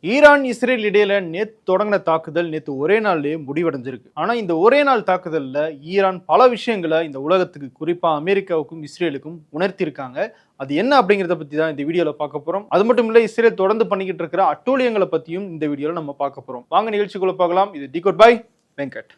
Iran Israel இடையில நேத்து தொடங்கின தாக்குதல் நேத்து ஒரே நாள்லயே முடிவடைஞ்சிருக்கு. ஆனா இந்த ஒரே நாள் தாக்குதல்ல ஈரான் பல விஷயங்களை இந்த உலகத்துக்கு, குறிப்பா அமெரிக்காவுக்கும் இஸ்ரேலுக்கும் உணர்த்தியிருக்காங்க. அது என்ன அப்படிங்கிறத பத்தி தான் இந்த வீடியோல பார்க்க போறோம். அது மட்டும் இல்ல, இஸ்ரேல் தொடர்ந்து பண்ணிக்கிட்டு இருக்கிற அட்டூழியங்களை பத்தியும் இந்த வீடியோல நம்ம பார்க்க போறோம். வாங்க நிகழ்ச்சிக்குள்ள பார்க்கலாம். இது டிகோட் பை வெங்கட்.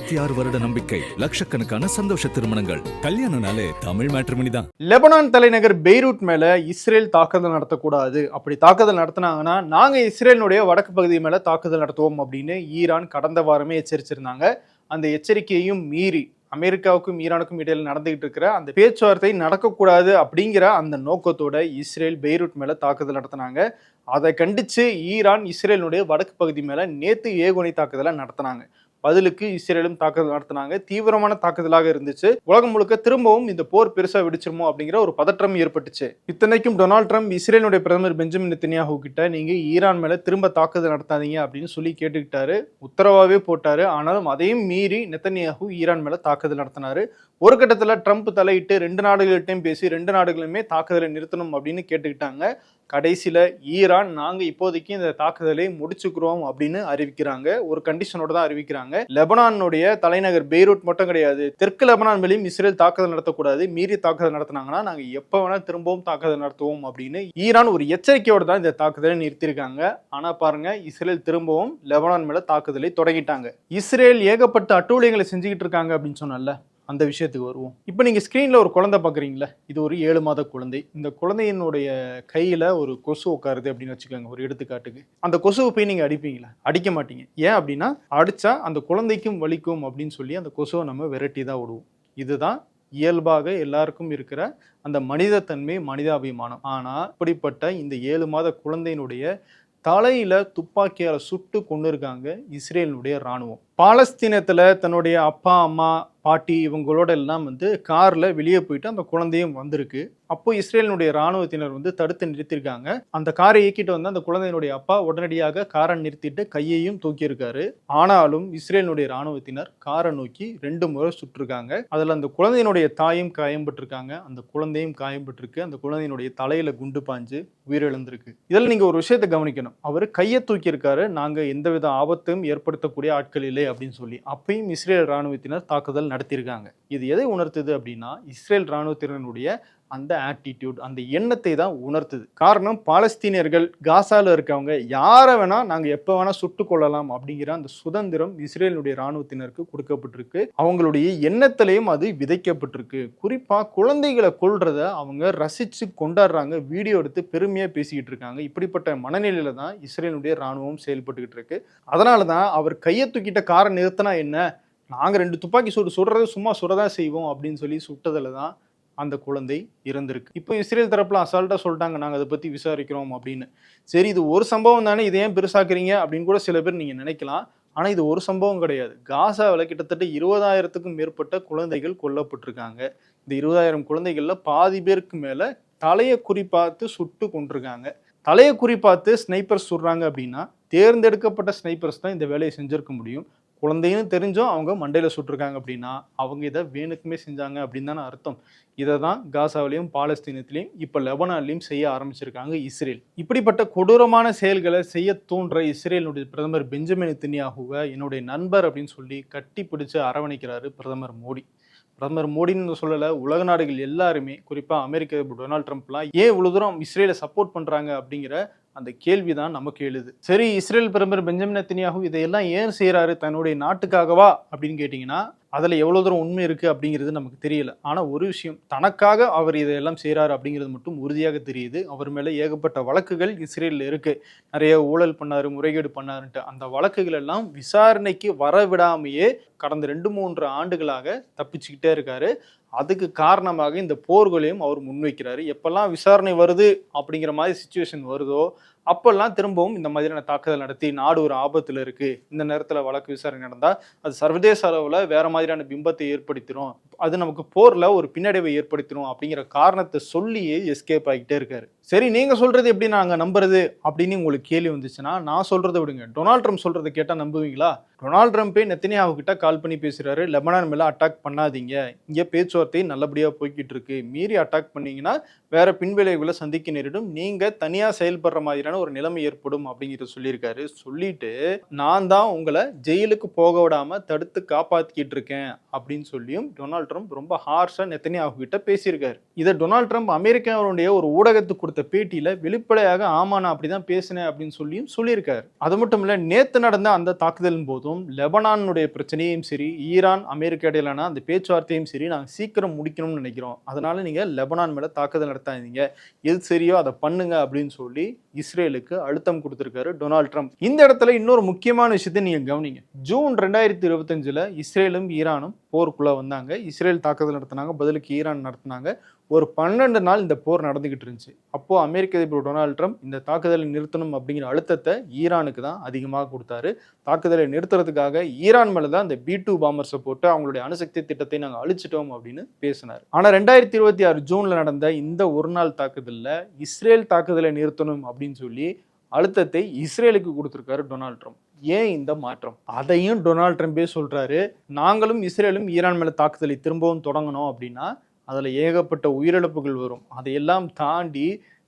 26 வருட நம்பிக்கை, லட்சக்கணக்கான சந்தோஷ திருமணங்கள். கல்யாணம்னாலே தமிழ் மேட்ரிமோனி தான். லெபனான் தலைநகர் பெய்ரூட் மேல இஸ்ரேல் தாக்குதல் நடத்தக்கூடாது, அப்படி தாக்குதல் நடத்தினாங்கன்னா நாங்க இஸ்ரேலினுடைய வடக்கு பகுதி மேல தாக்குதல் நடத்துவோம் அப்படின்னு ஈரான் கடந்த வாரமே எச்சரிச்சிருந்தாங்க. அந்த எச்சரிக்கையையும் மீறி அமெரிக்காவுக்கும் ஈரானுக்கும் இடையில நடந்துகிட்டு இருக்கிற அந்த பேச்சுவார்த்தை நடக்கக்கூடாது அப்படிங்கிற அந்த நோக்கத்தோட இஸ்ரேல் பெய்ரூட் மேல தாக்குதல் நடத்தினாங்க. அதை கண்டிச்சு ஈரான் இஸ்ரேலினுடைய வடக்கு பகுதி மேல நேத்து ஏவுகணை தாக்குதலை நடத்தினாங்க. பதிலுக்கு இஸ்ரேலும் தாக்குதல் நடத்தினாங்க. தீவிரமான தாக்குதலாக இருந்துச்சு. உலகம் முழுக்க திரும்பவும் இந்த போர் பெருசா வெடிச்சிருமோ அப்படிங்கிற ஒரு பதற்றம் ஏற்பட்டுச்சு. இத்தனைக்கும் டொனால்ட் ட்ரம்ப் இஸ்ரேலுடைய பிரதமர் பெஞ்சமின் நெத்தன்யாஹூ கிட்ட நீங்க ஈரான் மேல திரும்ப தாக்குதல் நடத்தாதீங்க அப்படின்னு சொல்லி கேட்டுக்கிட்டாரு. உத்தரவாவே போட்டாரு. ஆனாலும் அதையும் மீறி நெத்தன்யாஹூ ஈரான் மேல தாக்குதல் நடத்தினாரு. ஒரு கட்டத்துல ட்ரம்ப் தலையிட்டு 2 நாடுகள்கிட்டையும் பேசி 2 நாடுகளுமே தாக்குதலை நிறுத்தணும் அப்படின்னு கேட்டுக்கிட்டாங்க. கடைசியில ஈரான் நாங்க இப்போதைக்கு இந்த தாக்குதலை முடிச்சுக்கிறோம் அப்படின்னு அறிவிக்கிறாங்க. ஒரு கண்டிஷனோட தான் அறிவிக்கிறாங்க. லெபனானுடைய தலைநகர் பெய்ரூட் மட்டும் கிடையாது, தெற்கு லெபனான் மேலேயும் இஸ்ரேல் தாக்குதல் நடத்தக்கூடாது. மீறி தாக்குதல் நடத்தினாங்கன்னா நாங்க எப்ப வேணா திரும்பவும் தாக்குதல் நடத்துவோம் அப்படின்னு ஈரான் ஒரு எச்சரிக்கையோட தான் இந்த தாக்குதலை நிறுத்தியிருக்காங்க. ஆனா பாருங்க, இஸ்ரேல் திரும்பவும் லெபனான் மேல தாக்குதலை தொடங்கிட்டாங்க. இஸ்ரேல் ஏகப்பட்ட அட்டூழியங்களை செஞ்சுக்கிட்டு இருக்காங்க அப்படின்னு சொன்னல, அந்த விஷயத்துக்கு வருவோம். இப்போ நீங்கள் ஸ்க்ரீனில் ஒரு குழந்தை பார்க்குறீங்களா? இது ஒரு 7 மாத குழந்தை. இந்த குழந்தையினுடைய கையில் ஒரு கொசு உட்காருது அப்படின்னு வச்சுக்கோங்க, ஒரு எடுத்துக்காட்டுக்கு. அந்த கொசுவை போய் நீங்கள் அடிப்பீங்களா? அடிக்க மாட்டீங்க. ஏன் அப்படின்னா, அடித்தா அந்த குழந்தைக்கும் வலிக்கும் அப்படின்னு சொல்லி அந்த கொசுவை நம்ம விரட்டி தான் விடுவோம். இதுதான் இயல்பாக எல்லாருக்கும் இருக்கிற அந்த மனிதத்தன்மை, மனிதாபிமானம். ஆனால் இப்படிப்பட்ட இந்த 7 மாத குழந்தையினுடைய தலையில துப்பாக்கியால சுட்டு கொண்டு இருக்காங்க இஸ்ரேலினுடைய ராணுவம். பாலஸ்தீனத்துல தன்னுடைய அப்பா, அம்மா, பாட்டி இவங்களோட எல்லாம் கார்ல வெளியே போயிட்டு அந்த குழந்தையும் வந்திருக்கு. அப்போ இஸ்ரேலினுடைய ராணுவத்தினர் தடுத்து நிறுத்திருக்காங்க. அந்த காரை இயக்கிட்டு வந்த அந்த குழந்தையினுடைய அப்பா உடனடியாக காரை நிறுத்திட்டு கையையும் தூக்கி இருக்காரு. ஆனாலும் இஸ்ரேலினுடைய ராணுவத்தினர் காரை நோக்கி 2 முறை சுட்டிருக்காங்க. அதுல அந்த குழந்தையினுடைய தாயும் காயம்பட்டிருக்காங்க, அந்த குழந்தையும் காயம்பட்டிருக்கு. அந்த குழந்தையினுடைய தலையில குண்டு பாஞ்சு உயிரிழந்திருக்கு. இதில் நீங்க ஒரு விஷயத்தை கவனிக்கணும். அவர் கையை தூக்கி இருக்காரு, நாங்க எந்தவித ஆபத்தையும் ஏற்படுத்தக்கூடிய ஆட்கள் இல்லை அப்படின்னு சொல்லி. அப்பயும் இஸ்ரேல் ராணுவத்தினர் தாக்குதல் நடத்தியிருக்காங்க. இது எதை உணர்த்துது அப்படின்னா, இஸ்ரேல் ராணுவத்தினருடைய அந்த ஆட்டிடியூட், அந்த எண்ணத்தை தான் உணர்த்துது. காரணம், பாலஸ்தீனியர்கள் காசால இருக்கவங்க யாரை வேணா நாங்க எப்ப வேணா சுட்டு கொள்ளலாம் அப்படிங்கிற அந்த சுதந்திரம் இஸ்ரேலுடைய ராணுவத்தினருக்கு கொடுக்கப்பட்டிருக்கு. அவங்களுடைய எண்ணத்திலையும் அது விதைக்கப்பட்டிருக்கு. குறிப்பா குழந்தைகளை கொல்றத அவங்க ரசிச்சு கொண்டாடுறாங்க, வீடியோ எடுத்து பெருமையா பேசிக்கிட்டு இருக்காங்க. இப்படிப்பட்ட மனநிலையில தான் இஸ்ரேலுடைய ராணுவம் செயல்பட்டுக்கிட்டு இருக்கு. அதனாலதான் அவர் கையை தூக்கிட்ட காரை நிறுத்தினா என்ன, நாங்க 2 துப்பாக்கி சுடுறது சும்மா சுடதான் செய்வோம் அப்படின்னு சொல்லி சுட்டதுல தான் அந்த குழந்தை இறந்திருக்கு. இப்போ இஸ்ரேல் தரப்புல அசால்ட்டா சொல்லிட்டாங்க, நாங்க அதை பத்தி விசாரிக்கிறோம் அப்படின்னு. சரி, இது ஒரு சம்பவம் தானே, இதை ஏன் பெருசாக்குறீங்க அப்படின்னு கூட சில பேர் நீங்க நினைக்கலாம். ஆனா இது ஒரு சம்பவம் கிடையாது. காசாவில் கிட்டத்தட்ட 20,000க்கும் மேற்பட்ட குழந்தைகள் கொல்லப்பட்டிருக்காங்க. இந்த 20,000 குழந்தைகள்ல பாதி பேருக்கு மேல தலையை குறிப்பாத்து சுட்டு கொண்டிருக்காங்க. தலையை குறிப்பாத்து ஸ்னைப்பர்ஸ் சுடுறாங்க அப்படின்னா தேர்ந்தெடுக்கப்பட்ட ஸ்னைப்பர்ஸ் தான் இந்த வேலையை செஞ்சிருக்க முடியும். குழந்தைன்னு தெரிஞ்சும் அவங்க மண்டையில சுட்டிருக்காங்க அப்படின்னா அவங்க இதை வேணுக்குமே செஞ்சாங்க அப்படின்னு தானே அர்த்தம். இதை தான் காசாவிலையும் பாலஸ்தீனத்திலையும் இப்போ லெபனான்லையும் செய்ய ஆரம்பிச்சிருக்காங்க இஸ்ரேல். இப்படிப்பட்ட கொடூரமான செயல்களை செய்ய தூண்டுற இஸ்ரேலுடைய பிரதமர் பெஞ்சமின் நெத்தன்யாஹூவை என்னுடைய நண்பர் அப்படின்னு சொல்லி கட்டி பிடிச்சு அரவணைக்கிறாரு பிரதமர் மோடி. பிரதமர் மோடின்னு சொல்லலை, உலக நாடுகள் எல்லாருமே, குறிப்பாக அமெரிக்க டொனால்ட் ட்ரம்ப்லாம் ஏன் இவ்வளோ தூரம் இஸ்ரேலை சப்போர்ட் பண்ணுறாங்க அப்படிங்கிற அந்த கேள்விதான் நமக்கு எழுது. சரி, இஸ்ரேல் பிரதமர் பெஞ்சமின் நெத்தன்யாஹூ இதையெல்லாம் ஏன் செய்யறாரு, தன்னுடைய நாட்டுக்காகவா அப்படின்னு கேட்டீங்கன்னா அதுல எவ்வளவு தூரம் உண்மை இருக்கு அப்படிங்கிறது நமக்கு தெரியல. ஆனா ஒரு விஷயம், தனக்காக அவர் இதையெல்லாம் செய்யறாரு அப்படிங்கிறது மட்டும் உறுதியாக தெரியுது. அவர் மேல ஏகப்பட்ட வழக்குகள் இஸ்ரேல்ல இருக்கு. நிறைய ஊழல் பண்ணாரு, முறைகேடு பண்ணாருன்ட்டு அந்த வழக்குகள் எல்லாம் விசாரணைக்கு வரவிடாமையே கடந்த 2-3 ஆண்டுகளாக தப்பிச்சுக்கிட்டே இருக்காரு. அதுக்கு காரணமாக இந்த போர்களையும் அவர் முன்வைக்கிறாரு. எப்பெல்லாம் விசாரணை வருது அப்படிங்கிற மாதிரி சிச்சுவேஷன் வருதோ அப்பெல்லாம் திரும்பவும் இந்த மாதிரியான தாக்குதல் நடத்தி நாடு ஒரு ஆபத்துல இருக்கு, இந்த நேரத்துல வழக்கு விசாரணை நடந்தா அது சர்வதேச அளவுல வேற மாதிரியான பிம்பத்தை ஏற்படுத்திடும், அது நமக்கு போர்ல ஒரு பின்னடைவை ஏற்படுத்திடும் அப்படிங்கிற காரணத்தை சொல்லியே எஸ்கேப் ஆகிட்டே இருக்காரு. சரி, நீங்க சொல்றது எப்படி நாங்க நம்புறது அப்படின்னு உங்களுக்கு கேள்வி வந்துச்சுன்னா, நான் சொல்றதை விடுங்க, டொனால்ட் ட்ரம்ப் சொல்றதை கேட்டா நம்புவீங்களா? டொனால்ட் ட்ரம்ப்பே நெத்தனியாஹு கிட்ட கால் பண்ணி பேசுறாரு, லெபனான் மேல அட்டாக் பண்ணாதீங்க, இங்க பேச்சுவார்த்தை நல்லபடியா போய்கிட்டு இருக்கு, மீறி அட்டாக் பண்ணீங்கன்னா வேற பின்விளைவுகளை சந்திக்க நேரிடும், நீங்க தனியா செயல்படுற மாதிரியான ஒரு நிலைமை ஏற்படும் அப்படிங்கிறத சொல்லியிருக்காரு. சொல்லிட்டு நான் தான் உங்களை ஜெயிலுக்கு போக விடாம தடுத்து காப்பாத்திக்கிட்டு இருக்கேன் அப்படின்னு சொல்லியும் டொனால்ட் ட்ரம்ப் ரொம்ப ஹார்ஷா நெத்தனியாஹு கிட்ட பேசியிருக்காரு. இதை டொனால்ட் ட்ரம்ப் அமெரிக்காவுடைய ஒரு ஊடகத்துக்கு கொடுத்த பேட்டியில வெளிப்படையாக ஆமா நான் அப்படிதான் பேசினேன் அப்படின்னு சொல்லியும் சொல்லியிருக்காரு. அது மட்டும் இல்ல, நேத்து நடந்த அந்த தாக்குதலின் போதும் லெபனானுடைய பிரச்சனையும் சரி, ஈரான் அமெரிக்கா இடையிலான அந்த பேச்சுவார்த்தையும் சரி, நாங்கள் சீக்கிரம் முடிக்கணும்னு நினைக்கிறோம், அதனால நீங்க லெபனான் மேல தாக்குதல் நடத்தாதீங்க, எது சரியோ அதை பண்ணுங்க அப்படின்னு சொல்லி இஸ்ரேலுக்கு அழுத்தம் கொடுத்திருக்காரு டொனால்ட் ட்ரம்ப். இந்த இடத்துல இன்னொரு முக்கியமான விஷயத்தை நீங்க கவனிங்க. ஜூன் 2025 இஸ்ரேலும் ஈரானும் போருக்குள்ள வந்தாங்க. இஸ்ரேல் தாக்குதல் நடத்தினாங்க, பதிலுக்கு ஈரான் நடத்தினாங்க. ஒரு 12 நாள் இந்த போர் நடந்துகிட்டு இருந்துச்சு. அப்போ அமெரிக்க அதிபர் டொனால்ட் ட்ரம்ப் இந்த தாக்குதலை நிறுத்தணும் அப்படிங்கிற அழுத்தத்தை ஈரானுக்கு தான் அதிகமாக கொடுத்தாரு. தாக்குதலை நிறுத்துறதுக்காக ஈரான் மேல தான் இந்த B2 பாம்பர்ஸை போட்டு அவங்களுடைய அணுசக்தி திட்டத்தை நாங்கள் அழிச்சிட்டோம் அப்படின்னு பேசினார். ஆனா 2026 ஜூன்ல நடந்த இந்த ஒரு நாள் தாக்குதல்ல இஸ்ரேல் தாக்குதலை நிறுத்தணும் அப்படின்னு சொல்லி அழுத்தத்தை இஸ்ரேலுக்கு கொடுத்திருக்காரு டொனால்ட் ட்ரம்ப். ஏன் இந்த மாற்றம்? அதையும் டொனால்ட் ட்ரம்பே சொல்றாரு, நாங்களும் இஸ்ரேலும் ஈரான் மேல தாக்குதலை திரும்பவும் தொடங்கணும் அப்படின்னா அதில் ஏகப்பட்ட உயிரிழப்புகள் வரும், அதையெல்லாம் தாண்டி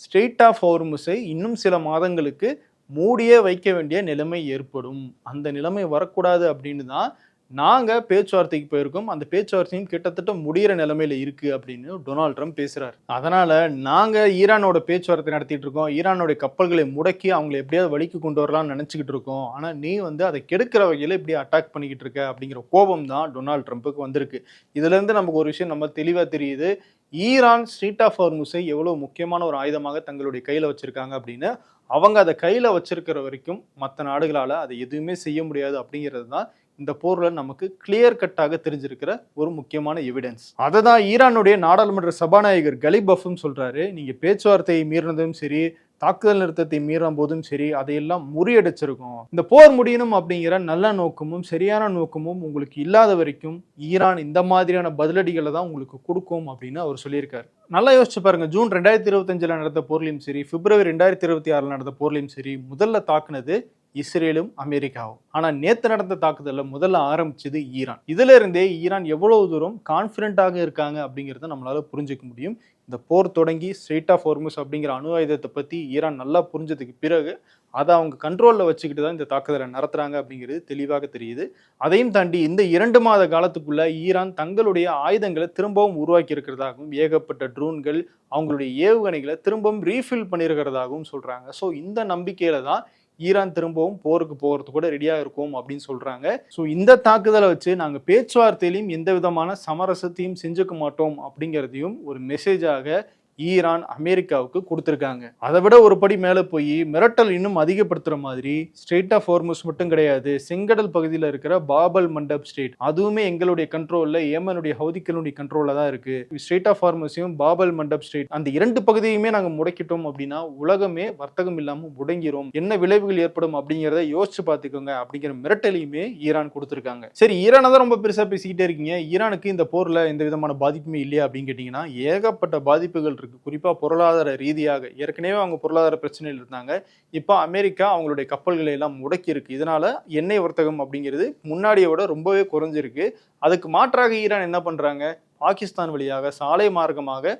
ஸ்ட்ரெய்ட் ஆஃப் ஹோர்முஸை இன்னும் சில மாதங்களுக்கு மூடியே வைக்க வேண்டிய நிலைமை ஏற்படும், அந்த நிலைமை வரக்கூடாது அப்படின்னு தான் நாங்கள் பேச்சுவார்த்தைக்கு போயிருக்கோம், அந்த பேச்சுவார்த்தையும் கிட்டத்தட்ட முடிகிற நிலைமையில இருக்கு அப்படின்னு டொனால்ட் ட்ரம்ப் பேசுறாரு. அதனால நாங்கள் ஈரானோட பேச்சுவார்த்தை நடத்திட்டு இருக்கோம், ஈரானோட கப்பல்களை முடக்கி அவங்களை எப்படியாவது வழிக்கு கொண்டு வரலாம்னு நினைச்சுக்கிட்டு இருக்கோம், ஆனால் நீ அதை கெடுக்கிற வகையில் இப்படி அட்டாக் பண்ணிக்கிட்டு இருக்க அப்படிங்கிற கோபம் தான் டொனால்ட் ட்ரம்ப்புக்கு வந்திருக்கு. இதுல இருந்து நமக்கு ஒரு விஷயம் நம்ம தெளிவாக தெரியுது, ஈரான் ஸ்ட்ரெய்ட் ஆஃப் ஹோர்முஸை எவ்வளவு முக்கியமான ஒரு ஆயுதமாக தங்களுடைய கையில வச்சிருக்காங்க அப்படின்னு. அவங்க அதை கையில வச்சிருக்கிற வரைக்கும் மற்ற நாடுகளால அதை எதுவுமே செய்ய முடியாது அப்படிங்கிறது தான் இந்த போர்ல நமக்கு கிளியர் கட்டாக தெரிஞ்சிருக்கிற ஒரு முக்கியமான எவிடன்ஸ். அதை தான் ஈரானுடைய நாடாளுமன்ற சபாநாயகர் கலிபஃபும் சொல்றாரு, நீங்க பேச்சுவார்த்தையை மீறினதும் சரி, தாக்குதல் நிறுத்தத்தை மீறும் போதும் சரி, அதையெல்லாம் முறியடிச்சிருக்கும், இந்த போர் முடியணும் அப்படிங்கிற நல்ல நோக்கமும் சரியான நோக்கமும் உங்களுக்கு இல்லாத வரைக்கும் ஈரான் இந்த மாதிரியான பதிலடிகளை தான் உங்களுக்கு கொடுக்கும் அப்படின்னு அவர் சொல்லியிருக்காரு. நல்லா யோசிச்சு பாருங்க, ஜூன் 2025 நடந்த போர்லையும் சரி, பிப்ரவரி 2026 நடந்த போர்லையும் சரி, முதல்ல தாக்குனது இஸ்ரேலும் அமெரிக்காவும். ஆனா நேத்து நடந்த தாக்குதல்ல முதல்ல ஆரம்பிச்சது ஈரான். இதுல இருந்தே ஈரான் எவ்வளவு தூரம் கான்பிடென்ட்டாக இருக்காங்க அப்படிங்கறத நம்மளால புரிஞ்சுக்க முடியும். இந்த போர் தொடங்கி ஸ்ட்ரெய்ட் ஆஃப் ஹோர்முஸ் அப்படிங்கிற அணு ஆயுதத்தை பத்தி ஈரான் நல்லா புரிஞ்சதுக்கு பிறகு அதை அவங்க கண்ட்ரோல்ல வச்சுக்கிட்டு தான் இந்த தாக்குதலை நடத்துறாங்க அப்படிங்கிறது தெளிவாக தெரியுது. அதையும் தாண்டி இந்த 2 மாத காலத்துக்குள்ள ஈரான் தங்களுடைய ஆயுதங்களை திரும்பவும் உருவாக்கி இருக்கிறதாகவும், ஏகப்பட்ட ட்ரோன்கள், அவங்களுடைய ஏவுகணைகளை திரும்பவும் ரீஃபில் பண்ணியிருக்கிறதாகவும் சொல்றாங்க. ஸோ இந்த நம்பிக்கையில தான் ஈரான் திரும்பவும் போருக்கு போகிறது கூட ரெடியா இருக்கும் அப்படின்னு சொல்றாங்க. ஸோ இந்த தாக்குதலை வச்சு நாங்கள் பேச்சுவார்த்தையிலையும் எந்த விதமான சமரசத்தையும் செஞ்சுக்க மாட்டோம் அப்படிங்கிறதையும் ஒரு மெசேஜாக ஈரான் அமெரிக்காவுக்கு கொடுத்துருக்காங்க. அதை விட ஒரு படி மேலே போய் மிரட்டல் இன்னும் அதிகப்படுத்துற மாதிரி ஸ்ட்ரெய்ட் ஆஃப் ஹோர்முஸ் மட்டும் கிடையாது, செங்கடல் பகுதியில் இருக்கிற பாபல் மண்டப் ஸ்ட்ரெய்ட் அதுவுமே எங்களுடைய கண்ட்ரோல்ல, ஏமனுடைய ஹவுதிகளுடைய கண்ட்ரோல்ல தான் இருக்கு. ஸ்ட்ரெய்ட் ஆஃப் ஹோர்முஸையும் பாபல் மண்டப் ஸ்ட்ரெய்ட் அந்த 2 பகுதியுமே நாங்கள் முடக்கிட்டோம் அப்படின்னா உலகமே வர்த்தகம் இல்லாமல் முடங்கிரும், என்ன விளைவுகள் ஏற்படும் அப்படிங்கிறத யோசிச்சு பார்த்துக்கோங்க அப்படிங்கிற மிரட்டலையுமே ஈரான் கொடுத்துருக்காங்க. சரி, ஈரானை தான் ரொம்ப பெருசாக பேசிக்கிட்டே இருக்கீங்க, ஈரானுக்கு இந்த போர்ல எந்த விதமான பாதிப்புமே இல்லையா அப்படின்னு கேட்டீங்கன்னா ஏகப்பட்ட பாதிப்புகள் இருக்கு. குறிப்பா பொருளாதார ரீதியாக ஏற்கனவே அவங்க பொருளாதார பிரச்சனையில் இருந்தாங்க, இப்போ அமெரிக்கா அவங்களுடைய கப்பல்களை எல்லாம் முடக்கி இருக்கு. இதனால எண்ணெய் வர்த்தகம் அப்படிங்கிறது முன்னாடியை விட ரொம்பவே குறைஞ்சிருக்கு. அதுக்கு மாற்றாக ஈரான் என்ன பண்றாங்க, பாகிஸ்தான் வழியாக சாலை மார்க்கமாக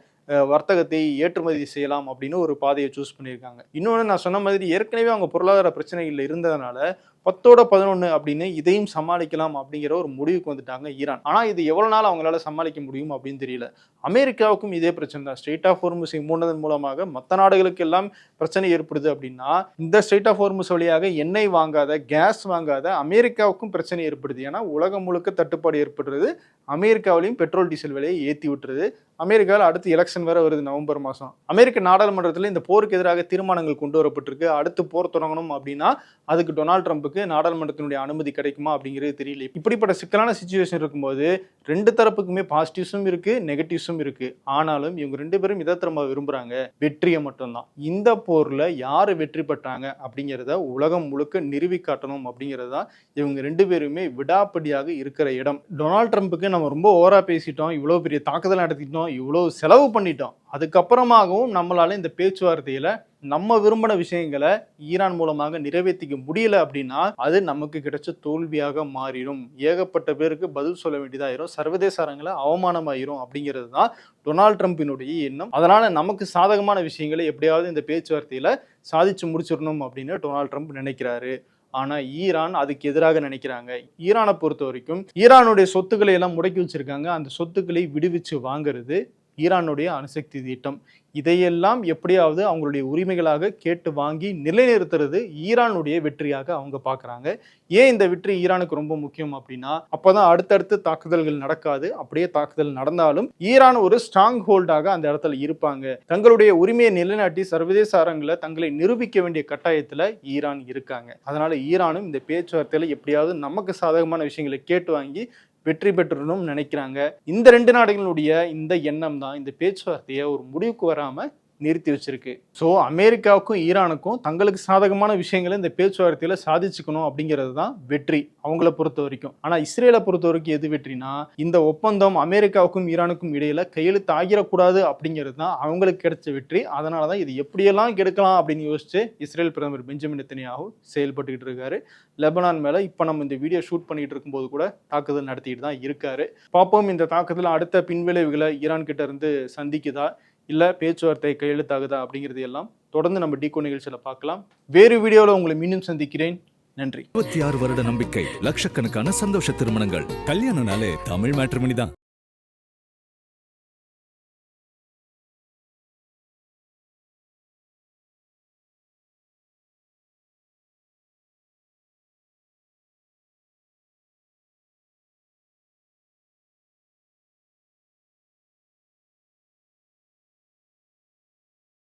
வர்த்தகத்தை ஏற்றுமதி செய்யலாம் அப்படின்னு ஒரு பாதையை சூஸ் பண்ணியிருக்காங்க. இன்னொன்று, நான் சொன்ன மாதிரி ஏற்கனவே அவங்க பொருளாதார பிரச்சனைகள் இருந்ததுனால 10-11 அப்படின்னு இதையும் சமாளிக்கலாம் அப்படிங்கிற ஒரு முடிவுக்கு வந்துட்டாங்க ஈரான். ஆனா இது எவ்வளவு நாள் அவங்களால சமாளிக்க முடியும் அப்படின்னு தெரியல. அமெரிக்காவுக்கும் இதே பிரச்சனை தான். ஸ்ட்ரெய்ட் ஆஃப் ஹோர்முஸை மூடுவதன் மூலமாக மற்ற நாடுகளுக்கு எல்லாம் பிரச்சனை ஏற்படுது அப்படின்னா இந்த ஸ்ட்ரெய்ட் ஆஃப் ஹோர்முஸ் வழியாக எண்ணெய் வாங்காத, கேஸ் வாங்காத அமெரிக்காவுக்கும் பிரச்சனை ஏற்படுது. ஏன்னா உலகம் முழுக்க தட்டுப்பாடு ஏற்படுறது, அமெரிக்காவிலையும் பெட்ரோல் டீசல் விலையை ஏற்றி விட்டுருது. அமெரிக்காவில் அடுத்து எலெக்ஷன் வேற வருது நவம்பர் மாதம். அமெரிக்க நாடாளுமன்றத்தில் இந்த போருக்கு எதிராக தீர்மானங்கள் கொண்டு வரப்பட்டிருக்கு. அடுத்து போர் தொடங்கணும் அப்படின்னா அதுக்கு டொனால்ட் ட்ரம்ப்புக்கு ட்ரம்ப்புக்கு நாடாளுமன்றத்தினுடைய அனுமதி கிடைக்குமா அப்படிங்கிறது தெரியல. இப்படிப்பட்ட சிக்கலான சிச்சுவேஷன் இருக்கும்போது ரெண்டு தரப்புக்குமே பாசிட்டிவ்ஸும் இருக்கு, நெகட்டிவ்ஸும் இருக்கு. ஆனாலும் இவங்க ரெண்டு பேரும் இதை திரும்ப விரும்புறாங்க, வெற்றியை மட்டும்தான். இந்த போர்ல யாரு வெற்றி பெற்றாங்க அப்படிங்கிறத உலகம் முழுக்க நிறுவி காட்டணும் அப்படிங்கிறது தான் இவங்க ரெண்டு பேருமே விடாப்படியாக இருக்கிற இடம். டொனால்ட் ட்ரம்ப்புக்கு நம்ம ரொம்ப ஓவரா பேசிட்டோம், இவ்வளவு பெரிய தாக்குதல் நடத்திட்டோம், இவ்வளவு செலவு பண்ணிட்டோம், அதுக்கப்புறமாகவும் நம்மளால இந்த பேச்சுவார்த்தையில நம்ம விரும்பின விஷயங்களை ஈரான் மூலமாக நிறைவேற்றிக்க முடியல அப்படின்னா அது நமக்கு கிடைச்ச தோல்வியாக மாறிடும். ஏகப்பட்ட பேருக்கு பதில் சொல்ல வேண்டியதாயிரும், சர்வதேச அரங்கில் அவமானமாயிரும் அப்படிங்கிறது தான் டொனால்ட் ட்ரம்பினுடைய எண்ணம். அதனால நமக்கு சாதகமான விஷயங்களை எப்படியாவது இந்த பேச்சுவார்த்தையில சாதிச்சு முடிச்சிடணும் அப்படின்னு டொனால்ட் ட்ரம்ப் நினைக்கிறாரு. ஆனா ஈரான் அதுக்கு எதிராக நினைக்கிறாங்க. ஈரானை பொறுத்த வரைக்கும் ஈரானுடைய சொத்துக்களை எல்லாம் முடக்கி வச்சிருக்காங்க. அந்த சொத்துக்களை விடுவிச்சு வாங்குறது ஈரானுடைய அணுசக்தி திட்டம். இதையெல்லாம் எப்படியாவது அவங்களுடைய உரிமைகளாக கேட்டு வாங்கி நிலைநிறுத்துறது ஈரானுடைய வெற்றியாக அவங்க பார்க்குறாங்க. ஏன் இந்த வெற்றி ஈரானுக்கு ரொம்ப முக்கியம் அப்படின்னா அப்போதான் அடுத்தடுத்து தாக்குதல்கள் நடக்காது. அப்படியே தாக்குதல் நடந்தாலும் ஈரான் ஒரு ஸ்ட்ராங் ஹோல்டாக அந்த இடத்துல இருப்பாங்க. தங்களுடைய உரிமையை நிலைநாட்டி சர்வதேச அரங்கில் தங்களை நிரூபிக்க வேண்டிய கட்டாயத்தில் ஈரான் இருக்காங்க. அதனால ஈரானும் இந்த பேச்சுவார்த்தையில் எப்படியாவது நமக்கு சாதகமான விஷயங்களை கேட்டு வாங்கி வெற்றி பெற்றணும் நினைக்கிறாங்க. இந்த ரெண்டு நாடுகளுடைய இந்த எண்ணம் தான் இந்த பேச்சுவார்த்தையை ஒரு முடிவுக்கு வராம நிறுத்தி வச்சிருக்கு. ஸோ அமெரிக்காவுக்கும் ஈரானுக்கும் தங்களுக்கு சாதகமான விஷயங்களை இந்த பேச்சுவார்த்தையில சாதிச்சுக்கணும் அப்படிங்கிறது தான் வெற்றி அவங்கள பொறுத்த வரைக்கும். ஆனா இஸ்ரேலை பொறுத்த வரைக்கும் எது வெற்றினா இந்த ஒப்பந்தம் அமெரிக்காவுக்கும் ஈரானுக்கும் இடையில கையெழுத்து ஆகிடக்கூடாது அப்படிங்கிறது தான் அவங்களுக்கு கிடைச்ச வெற்றி. அதனாலதான் இது எப்படியெல்லாம் கெடுக்கலாம் அப்படின்னு யோசிச்சு இஸ்ரேல் பிரதமர் பெஞ்சமின் நெத்தன்யாஹூ செயல்பட்டுக்கிட்டு இருக்காரு. லெபனான் மேல இப்ப நம்ம இந்த வீடியோ ஷூட் பண்ணிட்டு இருக்கும்போது கூட தாக்குதல் நடத்திட்டு தான் இருக்காரு. பாப்போம் இந்த தாக்குதல் அடுத்த பின்விளைவுகளை ஈரான் கிட்ட இருந்து சந்திக்குதா இல்ல பேச்சுவார்த்தை கையெழுத்தாகுதா அப்படிங்கிறது எல்லாம் தொடர்ந்து நம்ம டீகோ நிகழ்ச்சியில பார்க்கலாம். வேறு வீடியோவில் உங்களை மீண்டும் சந்திக்கிறேன். நன்றி. 26 வருட நம்பிக்கை, லட்சக்கணக்கான சந்தோஷ திருமணங்கள். கல்யாணம்னாலே தமிழ் மேட்ரிமோனி தான்.